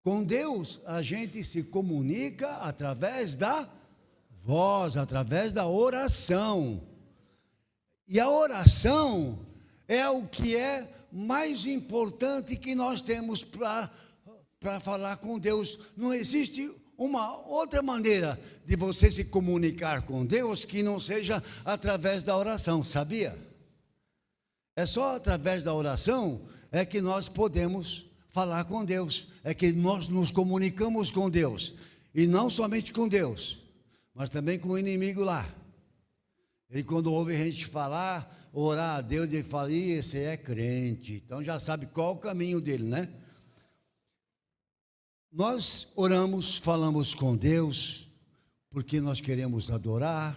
Com Deus, a gente se comunica através da voz, através da oração. E a oração é o que é mais importante que nós temos para falar com Deus. Não existe uma outra maneira de você se comunicar com Deus que não seja através da oração, sabia? É só através da oração é que nós podemos falar com Deus, é que nós nos comunicamos com Deus, e não somente com Deus, mas também com o inimigo lá. Ele, quando ouve a gente falar, orar a Deus, ele fala: esse é crente, então já sabe qual o caminho dele, né? Nós oramos, falamos com Deus, porque nós queremos adorar,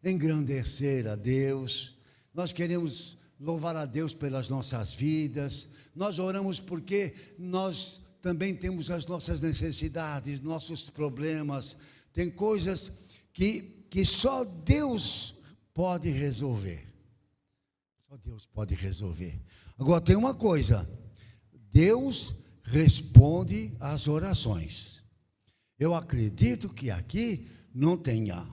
engrandecer a Deus, nós queremos louvar a Deus pelas nossas vidas. Nós oramos porque nós também temos as nossas necessidades, nossos problemas. Tem coisas que só Deus pode resolver. Só Deus pode resolver. Agora tem uma coisa: Deus responde às orações. Eu acredito que aqui não tenha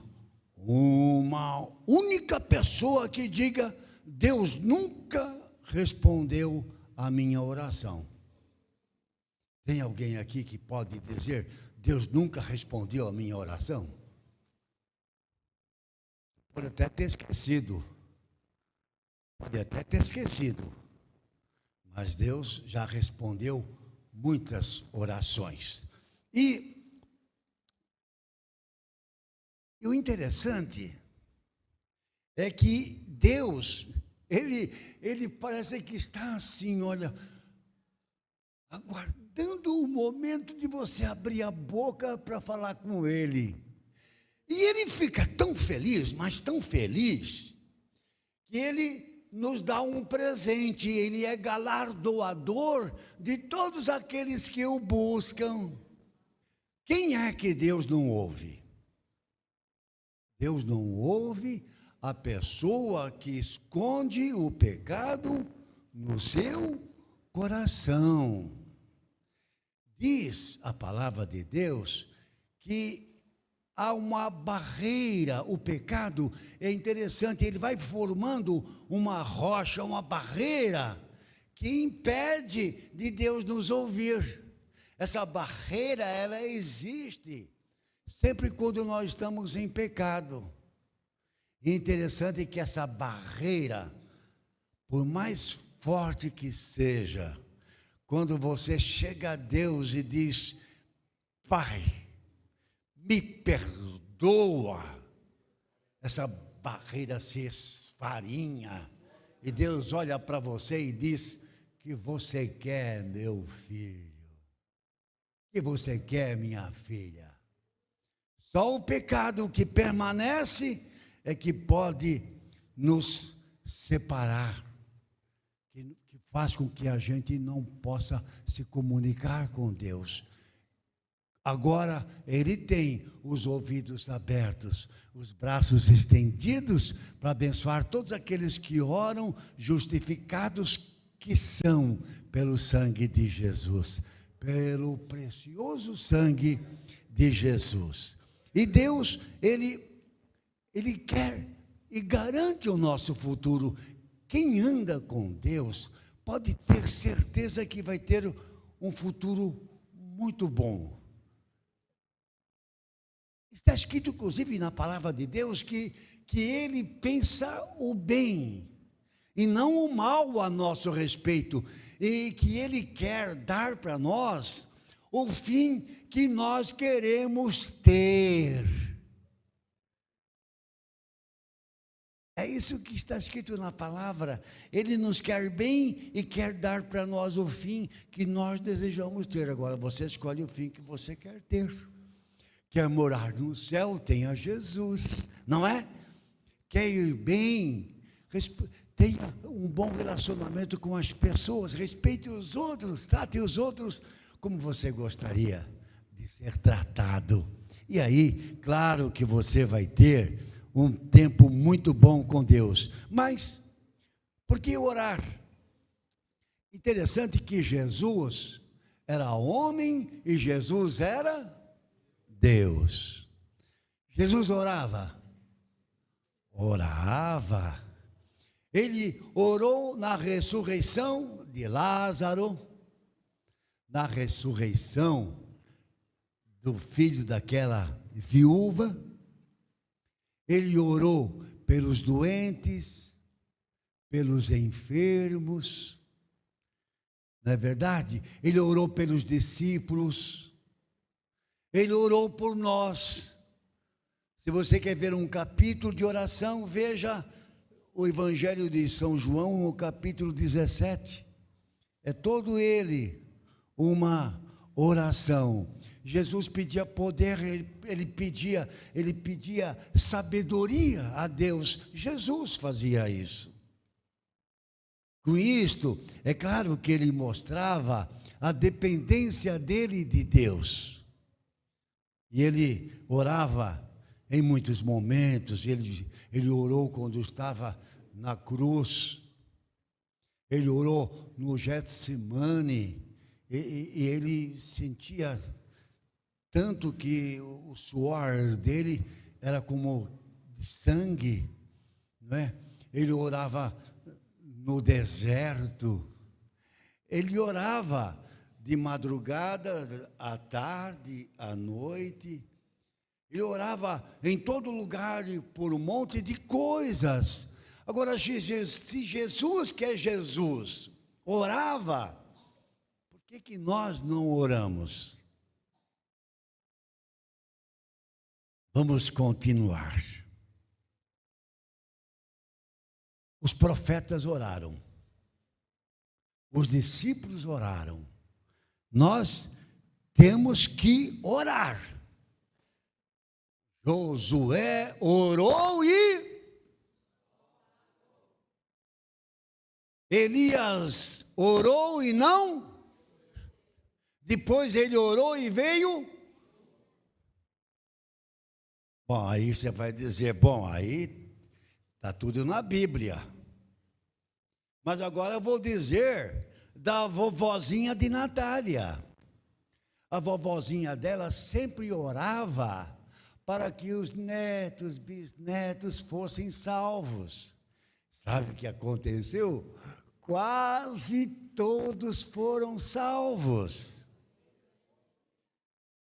uma única pessoa que diga: Deus nunca respondeu a minha oração. Tem alguém aqui que pode dizer: Deus nunca respondeu a minha oração? Pode até ter esquecido. Mas Deus já respondeu muitas orações. E o interessante é que Deus, ele parece que está assim, olha, aguardando o momento de você abrir a boca para falar com Ele. E Ele fica tão feliz, mas tão feliz, que Ele nos dá um presente. Ele é galardoador de todos aqueles que o buscam. Quem é que Deus não ouve? Deus não ouve a pessoa que esconde o pecado no seu coração. Diz a palavra de Deus que há uma barreira. O pecado é interessante, ele vai formando uma rocha, uma barreira que impede de Deus nos ouvir. Essa barreira, ela existe sempre quando nós estamos em pecado. E interessante que essa barreira, por mais forte que seja, quando você chega a Deus e diz: Pai, me perdoa, essa barreira se esfarinha, e Deus olha para você e diz: que você quer, meu filho? Que você quer, minha filha? Só o pecado que permanece é que pode nos separar, que faz com que a gente não possa se comunicar com Deus. Agora, Ele tem os ouvidos abertos, os braços estendidos para abençoar todos aqueles que oram, justificados que são pelo sangue de Jesus, pelo precioso sangue de Jesus. E Deus, Ele quer e garante o nosso futuro. Quem anda com Deus pode ter certeza que vai ter um futuro muito bom. Está escrito, inclusive, na palavra de Deus, que Ele pensa o bem e não o mal a nosso respeito, e que Ele quer dar para nós o fim que nós queremos ter. É isso que está escrito na palavra. Ele nos quer bem e quer dar para nós o fim que nós desejamos ter. Agora, você escolhe o fim que você quer ter. Quer morar no céu? Tenha Jesus, não é? Quer ir bem? Tenha um bom relacionamento com as pessoas, respeite os outros, trate os outros como você gostaria de ser tratado. E aí, claro que você vai ter um tempo muito bom com Deus. Mas, por que orar? Interessante que Jesus, era homem e Jesus era Deus. Jesus orava. Orava. Ele orou na ressurreição de Lázaro, na ressurreição do filho daquela viúva. Ele orou pelos doentes, pelos enfermos. Não é verdade? Ele orou pelos discípulos. Ele orou por nós. Se você quer ver um capítulo de oração, veja o Evangelho de São João, no capítulo 17. É todo ele uma oração. Jesus pedia poder, ele pedia sabedoria a Deus. Jesus fazia isso. Com isto, é claro que ele mostrava a dependência dele de Deus. E ele orava em muitos momentos. Ele orou quando estava na cruz. Ele orou no Getsemane. E ele sentia tanto que o suor dele era como sangue, não é? Ele orava no deserto. Ele orava de madrugada, à tarde, à noite. Ele orava em todo lugar por um monte de coisas. Agora, se Jesus, que é Jesus, orava, por que nós não oramos? Vamos continuar. Os profetas oraram. Os discípulos oraram. Nós temos que orar. Josué orou e Elias orou e não. Depois ele orou e veio. Bom, aí você vai dizer, bom, aí está tudo na Bíblia. Mas agora eu vou dizer da vovozinha de Natália. A vovozinha dela sempre orava para que os netos, bisnetos fossem salvos. Sabe o que aconteceu? Quase todos foram salvos.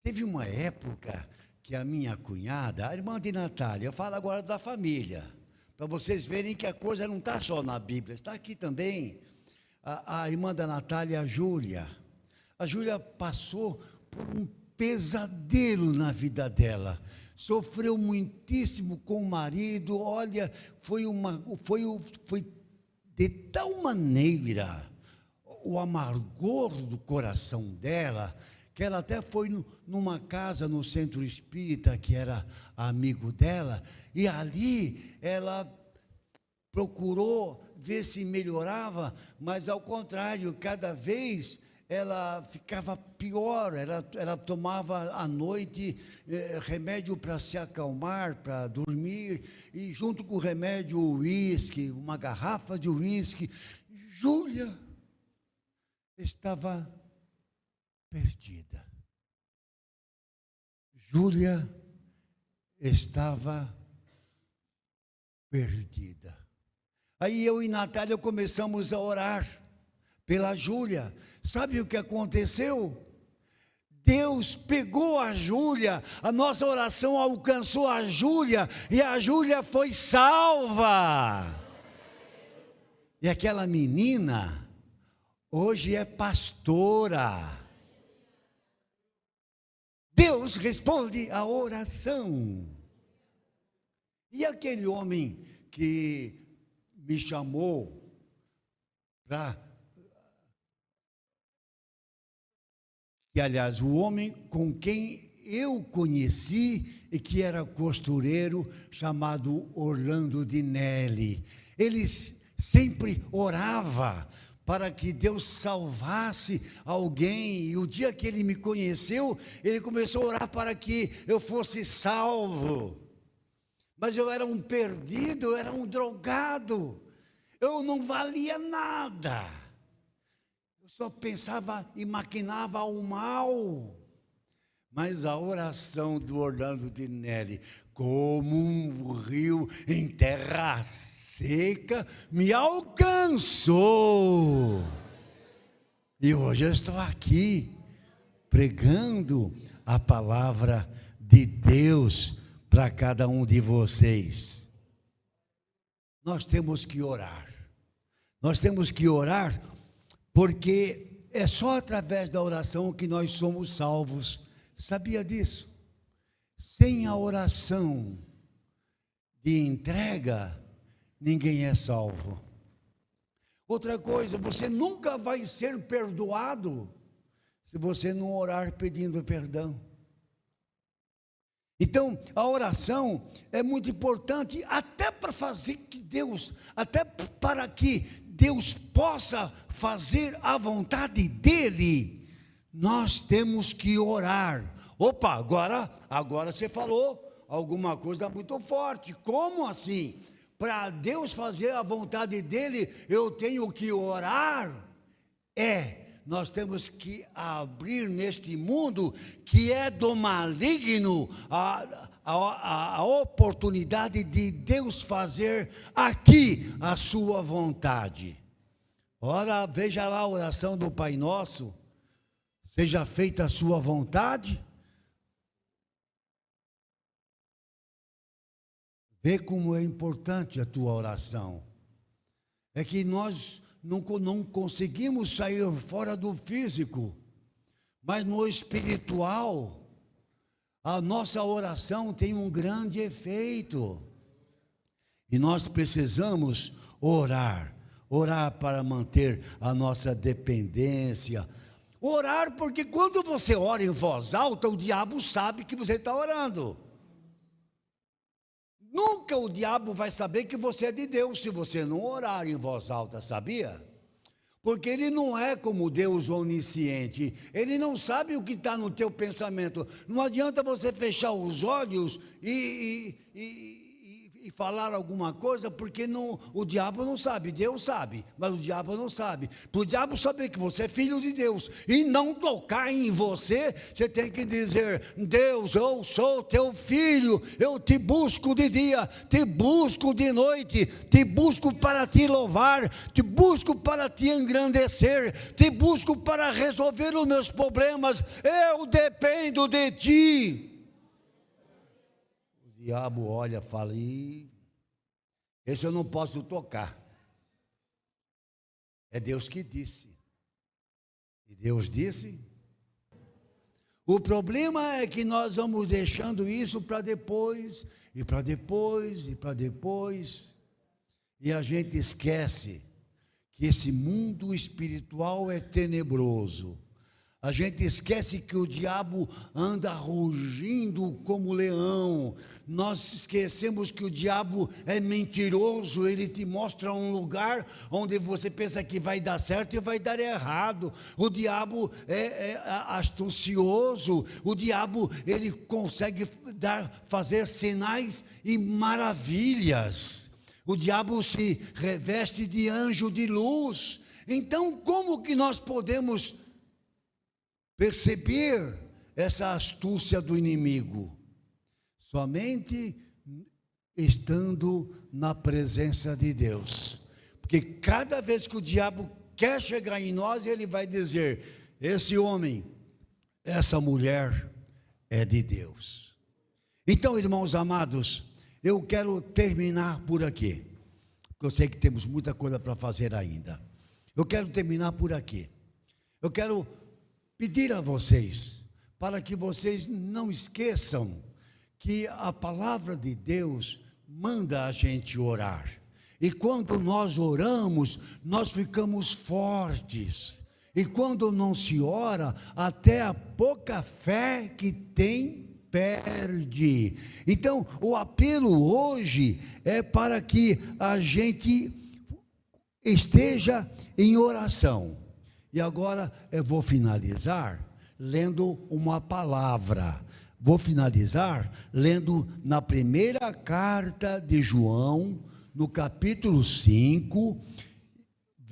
Teve uma época que a minha cunhada, a irmã de Natália, eu falo agora da família, para vocês verem que a coisa não está só na Bíblia, está aqui também a irmã da Natália, a Júlia. A Júlia passou por um pesadelo na vida dela, sofreu muitíssimo com o marido. Olha, foi de tal maneira o amargor do coração dela, que ela até foi numa casa no centro espírita, que era amigo dela, e ali ela procurou ver se melhorava, mas ao contrário, cada vez ela ficava pior. Ela tomava à noite remédio para se acalmar, para dormir, e junto com o remédio o uísque, uma garrafa de uísque. Júlia estava perdida. Júlia estava perdida. Aí eu e Natália começamos a orar pela Júlia. Sabe o que aconteceu? Deus pegou a Júlia, a nossa oração alcançou a Júlia, e a Júlia foi salva. E aquela menina hoje é pastora. Deus responde a oração. E aquele homem que me chamou para... que, aliás, o homem com quem eu conheci e que era costureiro, chamado Orlando Dinelli. Ele sempre orava para que Deus salvasse alguém, e o dia que ele me conheceu, ele começou a orar para que eu fosse salvo. Mas eu era um perdido, eu era um drogado, eu não valia nada. Eu só pensava e maquinava o mal. Mas a oração do Orlando Dinelli, como um rio em terra seca, me alcançou. E hoje eu estou aqui, pregando a palavra de Deus para cada um de vocês. Nós temos que orar. Nós temos que orar porque é só através da oração que nós somos salvos. Sabia disso? Sem a oração de entrega, ninguém é salvo. Outra coisa, você nunca vai ser perdoado se você não orar pedindo perdão. Então, a oração é muito importante, até para fazer que Deus, até para que Deus possa fazer a vontade dEle, nós temos que orar. Opa, agora você falou alguma coisa muito forte. Como assim? Para Deus fazer a vontade dEle, eu tenho que orar? Nós temos que abrir neste mundo que é do maligno a oportunidade de Deus fazer aqui a sua vontade. Ora, veja lá a oração do Pai Nosso: seja feita a sua vontade. Vê como é importante a tua oração. É que nós não conseguimos sair fora do físico, mas no espiritual, a nossa oração tem um grande efeito. E nós precisamos orar para manter a nossa dependência. Orar, porque quando você ora em voz alta, o diabo sabe que você está orando. Nunca o diabo vai saber que você é de Deus se você não orar em voz alta, sabia? Porque ele não é como Deus onisciente, ele não sabe o que está no teu pensamento. Não adianta você fechar os olhos e falar alguma coisa, porque o diabo não sabe, Deus sabe, mas o diabo não sabe. Para o diabo saber que você é filho de Deus e não tocar em você, você tem que dizer: Deus, eu sou teu filho, eu te busco de dia, te busco de noite, te busco para te louvar, te busco para te engrandecer, te busco para resolver os meus problemas, eu dependo de ti. O diabo olha e fala: esse eu não posso tocar. É Deus que disse. E Deus disse. O problema é que nós vamos deixando isso para depois, e para depois, e para depois. E a gente esquece que esse mundo espiritual é tenebroso. A gente esquece que o diabo anda rugindo como leão. Nós esquecemos que o diabo é mentiroso. Ele te mostra um lugar onde você pensa que vai dar certo e vai dar errado. O diabo é astucioso. O diabo, ele consegue fazer sinais e maravilhas. O diabo se reveste de anjo de luz. Então, como que nós podemos perceber essa astúcia do inimigo? Somente estando na presença de Deus. Porque cada vez que o diabo quer chegar em nós, ele vai dizer: esse homem, essa mulher é de Deus. Então, irmãos amados, eu quero terminar por aqui, porque eu sei que temos muita coisa para fazer ainda. Eu quero terminar por aqui. Eu quero pedir a vocês, para que vocês não esqueçam que a palavra de Deus manda a gente orar. E quando nós oramos, nós ficamos fortes. E quando não se ora, até a pouca fé que tem, perde. Então, o apelo hoje é para que a gente esteja em oração. E agora eu vou finalizar lendo uma palavra. Vou finalizar lendo na primeira carta de João, no capítulo 5,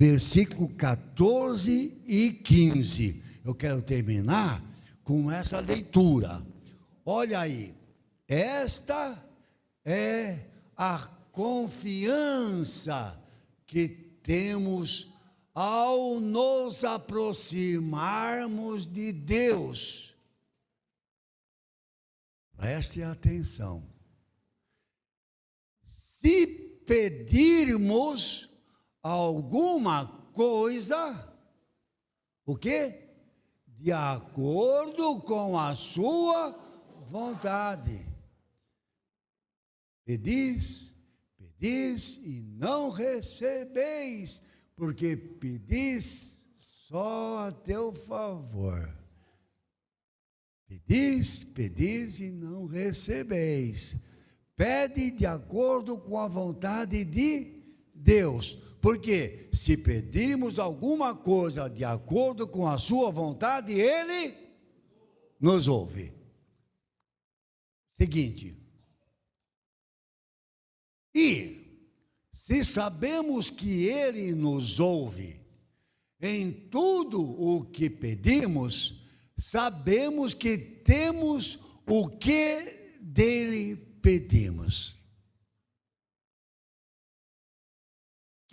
versículo 14 e 15. Eu quero terminar com essa leitura. Olha aí, esta é a confiança que temos ao nos aproximarmos de Deus. Preste atenção. Se pedirmos alguma coisa, o quê? De acordo com a sua vontade. Pedis e não recebeis, porque pedis só a teu favor. Pedis e não recebeis. Pede de acordo com a vontade de Deus. Porque se pedirmos alguma coisa de acordo com a sua vontade, Ele nos ouve. Seguinte. E se sabemos que Ele nos ouve em tudo o que pedimos, sabemos que temos o que dele pedimos.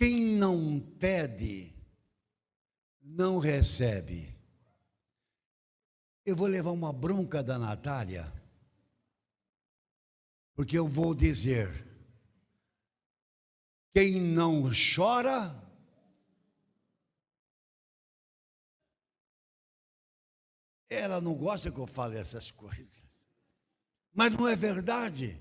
Quem não pede, não recebe. Eu vou levar uma bronca da Natália, porque eu vou dizer: quem não chora, ela não gosta que eu fale essas coisas. Mas não é verdade.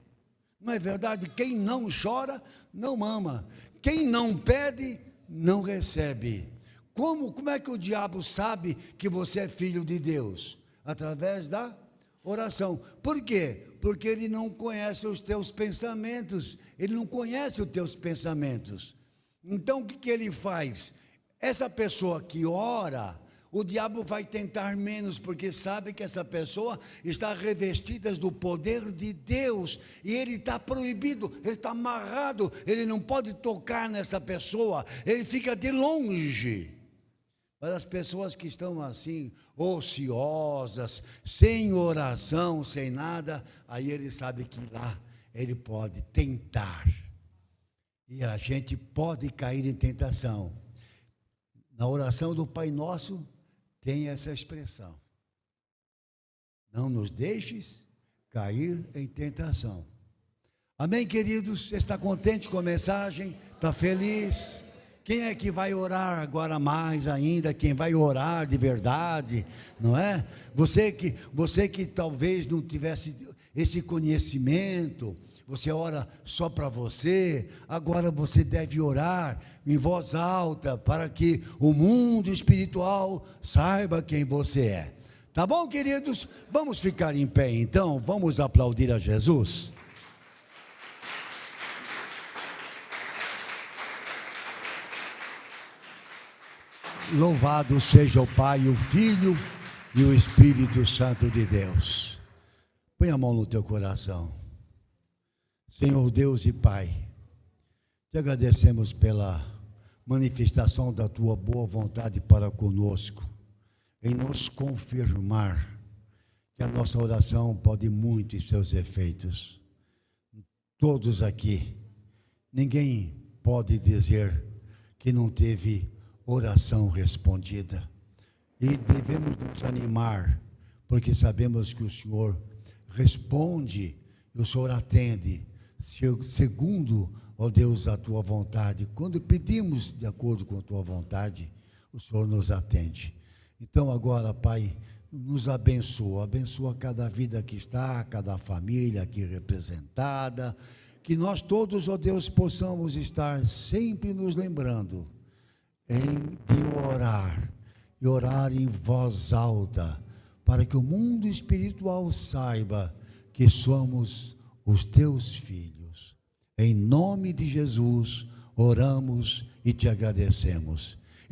Não é verdade. Quem não chora, não mama. Quem não pede, não recebe. Como é que o diabo sabe que você é filho de Deus? Através da oração. Por quê? Porque ele não conhece os teus pensamentos. Ele não conhece os teus pensamentos. Então, o que ele faz? Essa pessoa que ora, o diabo vai tentar menos, porque sabe que essa pessoa está revestida do poder de Deus, e ele está proibido, ele está amarrado, ele não pode tocar nessa pessoa, ele fica de longe. Mas as pessoas que estão assim, ociosas, sem oração, sem nada, aí ele sabe que lá ele pode tentar, e a gente pode cair em tentação. Na oração do Pai Nosso tem essa expressão: não nos deixes cair em tentação. Amém, queridos? Você está contente com a mensagem? Está feliz? Quem é que vai orar agora mais ainda? Quem vai orar de verdade, não é? Você que talvez não tivesse esse conhecimento, você ora só para você, agora você deve orar em voz alta, para que o mundo espiritual saiba quem você é. Tá bom, queridos? Vamos ficar em pé então, vamos aplaudir a Jesus. Louvado seja o Pai, o Filho e o Espírito Santo de Deus. Põe a mão no teu coração. Senhor Deus e Pai, te agradecemos pela manifestação da tua boa vontade para conosco, em nos confirmar que a nossa oração pode muito em seus efeitos. Todos aqui, ninguém pode dizer que não teve oração respondida, e devemos nos animar, porque sabemos que o Senhor responde, e o Senhor atende, segundo, ó Deus, a tua vontade. Quando pedimos de acordo com a tua vontade, o Senhor nos atende. Então agora, Pai, nos abençoa cada vida que está, cada família aqui representada, que nós todos, ó Deus, possamos estar sempre nos lembrando de orar, e orar em voz alta, para que o mundo espiritual saiba que somos os teus filhos. Em nome de Jesus, oramos e te agradecemos.